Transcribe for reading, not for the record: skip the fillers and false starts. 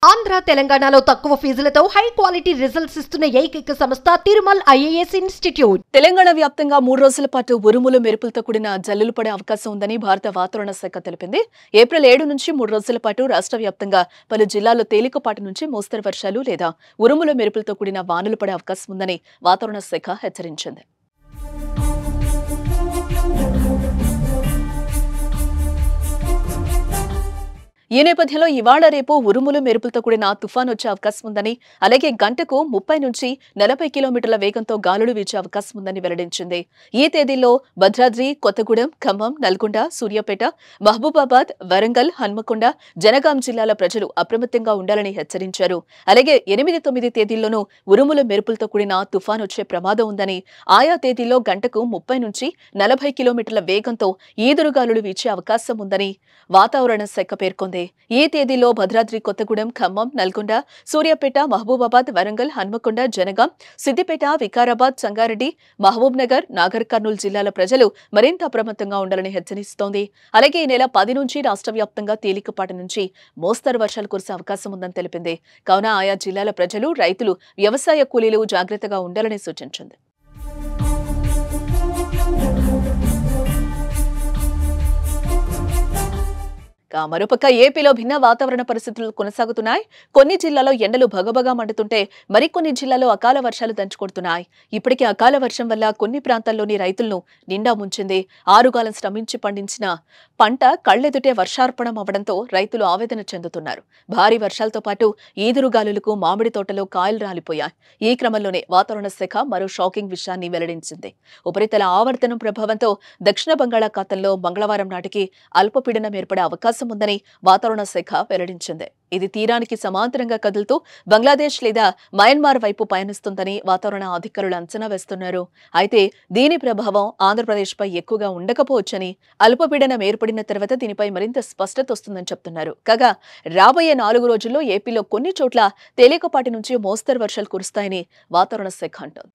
ఆంధ్ర తెలంగాణలో తక్కువ ఫీజులతో high quality results ఇస్తున్న ఏకైక సంస్థ తిరుమల్ ఐఏఎస్ ఇన్స్టిట్యూట్. తెలంగాణ వ్యాప్తంగా 3 రోజుల పాటు ఉరుములు మెరుపులతో కూడిన జల్లులు పడే అవకాశం ఉందని భారత వాతావరణ శాఖ తెలిపింది. ఏప్రిల్ 7 నుంచి 3 రోజుల పాటు రాష్ట్ర వ్యాప్తంగా పలు జిల్లాల్లో తేలికపాటి నుంచి మోస్తరు వర్షాలు లేదా ఉరుములు మెరుపులతో కూడిన వానలు పడే అవకాశం ఉందని వాతావరణ శాఖ హెచ్చరించింది. ఈ నేపథ్యంలో ఇవాళ రేపు ఉరుములు మెరుపులతో కూడిన తుఫాను వచ్చే అవకాశం ఉందని, అలాగే గంటకు 30 నుంచి 40 కిలోమీటర్ల వేగంతో గాలులు వీచే అవకాశం ఉందని వెల్లడించింది. ఈ తేదీల్లో భద్రాద్రి, కొత్తగూడెం, ఖమ్మం, నల్గొండ, సూర్యాపేట, మహబూబాబాద్, వరంగల్, హన్మకొండ, జనగాం జిల్లాల ప్రజలు అప్రమత్తంగా ఉండాలని హెచ్చరించారు. అలాగే 8, 9 తేదీల్లోనూ ఉరుములు మెరుపులతో కూడిన తుఫాను వచ్చే ప్రమాదం ఉందని, ఆయా తేదీల్లో గంటకు 30 నుంచి 40 కిలోమీటర్ల వేగంతో ఈదురుగాలులు వీచే అవకాశం ఉందని వాతావరణ శాఖ పేర్కొంది. ఈ తేదీలో భద్రాద్రి, కొత్తగూడెం, ఖమ్మం, నల్గొండ, సూర్యాపేట, మహబూబాబాద్, వరంగల్, హన్మకొండ, జనగాం, సిద్దిపేట, వికారాబాద్, సంగారెడ్డి, మహబూబ్ నగర్, నాగర్ కర్నూలు జిల్లాల ప్రజలు మరింత అప్రమత్తంగా ఉండాలని హెచ్చరిస్తోంది. అలాగే ఈ నెల 10 నుంచి రాష్ట్ర వ్యాప్తంగా తేలికపాటి నుంచి మోస్తరు వర్షాలు కురిసే అవకాశం ఉందని తెలిపింది. కావున ఆయా జిల్లాల ప్రజలు, రైతులు, వ్యవసాయ కూలీలు జాగ్రత్తగా ఉండాలని సూచించింది. మరోపక్క ఏపీలో భిన్న వాతావరణ పరిస్థితులు కొనసాగుతున్నాయి. కొన్ని జిల్లాలో ఎండలు భగభగా మండుతుంటే మరికొన్ని జిల్లాలో అకాల వర్షాలు దంచుకొడుతున్నాయి. ఇప్పటికే అకాల వర్షం వల్ల కొన్ని ప్రాంతాల్లోని రైతులను నిండా ముంచింది. ఆరుగాలం శ్రమించి పండించిన పంట కళ్లెదుటే వర్షార్పణం అవడంతో రైతులు ఆవేదన చెందుతున్నారు. భారీ వర్షాలతో పాటు ఈదురుగాలులకు మామిడి తోటలో కాయలు రాలిపోయాయి. ఈ క్రమంలోనే వాతావరణ శాఖ మరో షాకింగ్ విషయాన్ని వెల్లడించింది. ఉపరితల ఆవర్తనం ప్రభావంతో దక్షిణ బంగాళాఖాతంలో మంగళవారం నాటికి అల్పపీడనం ఏర్పడే అవకాశం ఉందని వాతావరణ శాఖ వెల్లడించింది. ఇది తీరానికి సమాంతరంగా కదులుతూ బంగ్లాదేశ్ లేదా మయన్మార్ వైపు పయనిస్తుందని వాతావరణ అధికారులు అంచనా వేస్తున్నారు. అయితే దీని ప్రభావం ఆంధ్రప్రదేశ్పై ఎక్కువగా ఉండకపోవచ్చని, అల్పపీడనం ఏర్పడిన తర్వాత దీనిపై మరింత స్పష్టత వస్తుందని చెప్తున్నారు. కాగా రాబోయే 4 రోజుల్లో ఏపీలో కొన్ని చోట్ల తేలికపాటి నుంచి మోస్తరు వర్షాలు కురుస్తాయని వాతావరణ శాఖ అంటోంది.